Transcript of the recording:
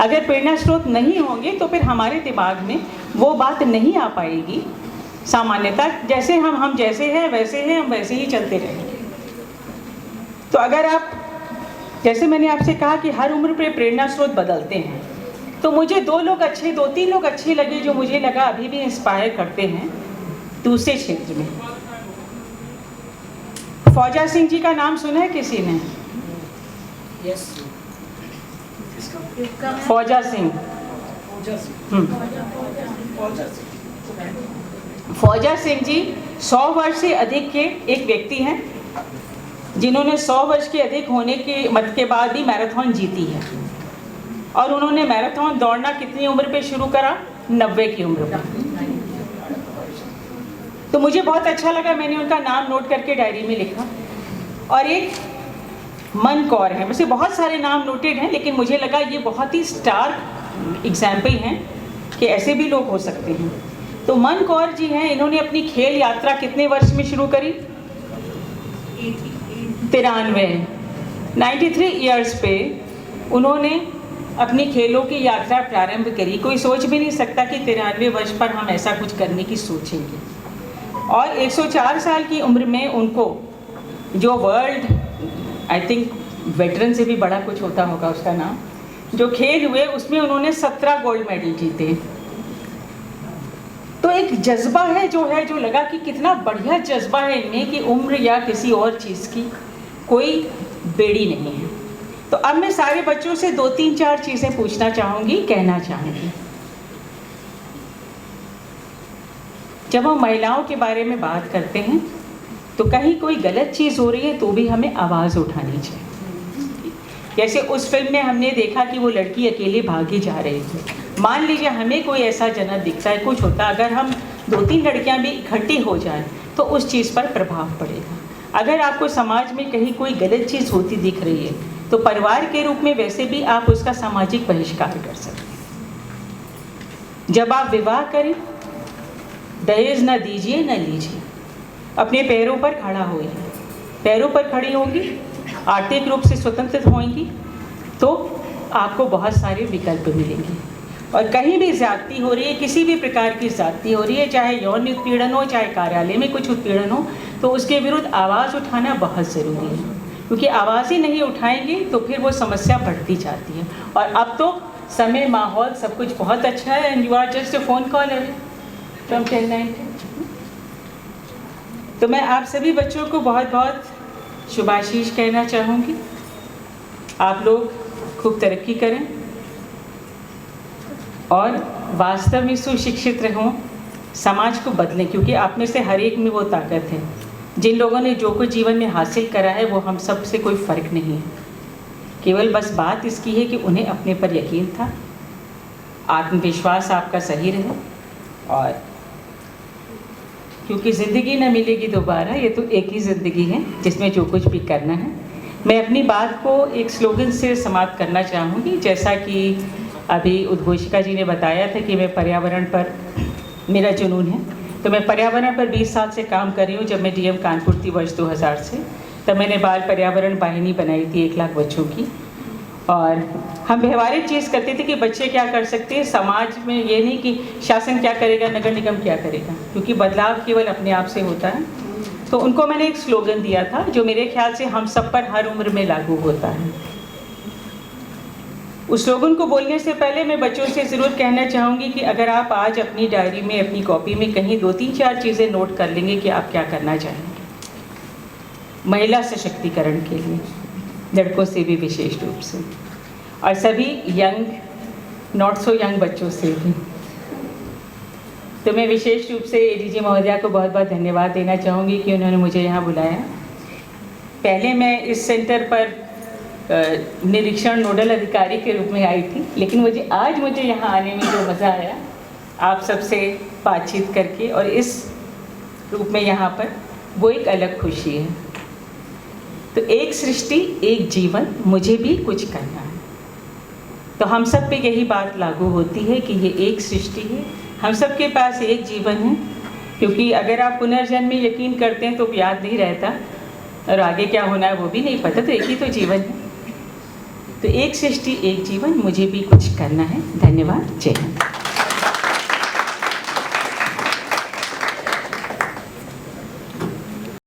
अगर प्रेरणा स्रोत नहीं होंगे तो फिर हमारे दिमाग में वो बात नहीं आ पाएगी सामान्यतः, जैसे हम जैसे हैं वैसे हैं, हम वैसे ही चलते रहेंगे। तो अगर आप, जैसे मैंने आपसे कहा कि हर उम्र पे प्रेरणा स्रोत बदलते हैं, तो मुझे दो तीन लोग अच्छे लगे जो मुझे लगा अभी भी इंस्पायर करते हैं दूसरे क्षेत्र में। फौजा सिंह जी का नाम सुना है किसी ने? यस। फौजा सिंह। फौजा सिंह जी 100 वर्ष से अधिक के एक व्यक्ति हैं जिन्होंने 100 वर्ष के अधिक होने के मत के बाद भी मैराथन जीती है। और उन्होंने मैराथन दौड़ना कितनी उम्र पे शुरू करा? 90 की उम्र पर। तो मुझे बहुत अच्छा लगा, मैंने उनका नाम नोट करके डायरी में लिखा। और एक मन कौर है, वैसे बहुत सारे नाम नोटेड हैं, लेकिन मुझे लगा ये बहुत ही स्टार एग्जाम्पल हैं कि ऐसे भी लोग हो सकते हैं। तो मन कौर जी हैं, इन्होंने अपनी खेल यात्रा कितने वर्ष में शुरू करी? 93 ईयर्स पे उन्होंने अपनी खेलों की यात्रा प्रारंभ करी। कोई सोच भी नहीं सकता कि 93 वर्ष पर हम ऐसा कुछ करने की सोचेंगे। और 104 साल की उम्र में उनको जो वर्ल्ड, आई थिंक वेटरन से भी बड़ा कुछ होता होगा उसका नाम, जो खेल हुए उसमें उन्होंने 17 गोल्ड मेडल जीते। तो एक जज्बा है जो लगा कि कितना बढ़िया जज्बा है इनमें कि उम्र या किसी और चीज़ की कोई बेड़ी नहीं है। तो अब मैं सारे बच्चों से 2-3-4 चीज़ें पूछना चाहूँगी, कहना चाहूँगी। जब हम महिलाओं के बारे में बात करते हैं तो कहीं कोई गलत चीज़ हो रही है तो भी हमें आवाज़ उठानी चाहिए। जैसे उस फिल्म में हमने देखा कि वो लड़की अकेले भागी जा रही थी। मान लीजिए हमें कोई ऐसा जनक दिखता है, कुछ होता, अगर हम 2-3 लड़कियां भी इकट्ठी हो जाएं तो उस चीज़ पर प्रभाव पड़ेगा। अगर आपको समाज में कहीं कोई गलत चीज़ होती दिख रही है तो परिवार के रूप में वैसे भी आप उसका सामाजिक बहिष्कार कर सकते हैं। जब आप विवाह करें, दहेज न दीजिए न लीजिए, अपने पैरों पर खड़ा होइए। पैरों पर खड़ी होंगी, आर्थिक रूप से स्वतंत्र होंगी तो आपको बहुत सारे विकल्प मिलेंगे। और कहीं भी ज़्यादती हो रही है, किसी भी प्रकार की ज़्यादती हो रही है, चाहे यौन उत्पीड़न हो, चाहे कार्यालय में कुछ उत्पीड़न हो, तो उसके विरुद्ध आवाज़ उठाना बहुत ज़रूरी है। क्योंकि आवाज़ ही नहीं उठाएंगे तो फिर वो समस्या बढ़ती जाती है। और अब तो समय, माहौल, सब कुछ बहुत अच्छा है। And you are just a phone call away from 1090। तो मैं आप सभी बच्चों को बहुत बहुत शुभाशीष कहना चाहूँगी। आप लोग खूब तरक्की करें और वास्तव में सुशिक्षित रहें, समाज को बदलें। क्योंकि आप में से हर एक में वो ताकत है। जिन लोगों ने जो कुछ जीवन में हासिल करा है वो हम सब से कोई फ़र्क नहीं है। केवल बस बात इसकी है कि उन्हें अपने पर यकीन था, आत्मविश्वास आपका सही रहे। और क्योंकि ज़िंदगी न मिलेगी दोबारा, ये तो एक ही ज़िंदगी है जिसमें जो कुछ भी करना है। मैं अपनी बात को एक स्लोगन से समाप्त करना चाहूँगी। जैसा कि अभी उद्घोषिका जी ने बताया था कि मैं पर्यावरण पर मेरा जुनून है, तो मैं पर्यावरण पर 20 साल से काम कर रही हूँ। जब मैं डीएम कानपुर थी वर्ष 2000 से, तब मैंने बाल पर्यावरण वाहिनी बनाई थी 1 लाख बच्चों की। और हम व्यवहारिक चीज़ करते थे कि बच्चे क्या कर सकते हैं समाज में, ये नहीं कि शासन क्या करेगा, नगर निगम क्या करेगा, क्योंकि बदलाव केवल अपने आप से होता है। तो उनको मैंने एक स्लोगन दिया था जो मेरे ख्याल से हम सब पर हर उम्र में लागू होता है। उस स्लोगन को बोलने से पहले मैं बच्चों से ज़रूर कहना चाहूँगी कि अगर आप आज अपनी डायरी में, अपनी कॉपी में कहीं 2-3-4 चीज़ें नोट कर लेंगे कि आप क्या करना चाहेंगे महिला सशक्तिकरण के लिए, लड़कों से भी विशेष रूप से, और सभी यंग, नॉट सो यंग बच्चों से भी। तो मैं विशेष रूप से एडीजी महोदया को बहुत बहुत धन्यवाद देना चाहूँगी कि उन्होंने मुझे यहाँ बुलाया। पहले मैं इस सेंटर पर निरीक्षण नोडल अधिकारी के रूप में आई थी, लेकिन मुझे यहाँ आने में जो मज़ा आया, आप सबसे बातचीत करके और इस रूप में यहाँ पर, वो एक अलग खुशी है। तो एक सृष्टि, एक जीवन, मुझे भी कुछ करना है। तो हम सब पे यही बात लागू होती है कि ये एक सृष्टि है, हम सब के पास एक जीवन है। क्योंकि अगर आप पुनर्जन्म में यकीन करते हैं तो याद नहीं रहता और आगे क्या होना है वो भी नहीं पता, तो एक ही तो जीवन है। तो एक सृष्टि एक जीवन, मुझे भी कुछ करना है। धन्यवाद। जय हिंद।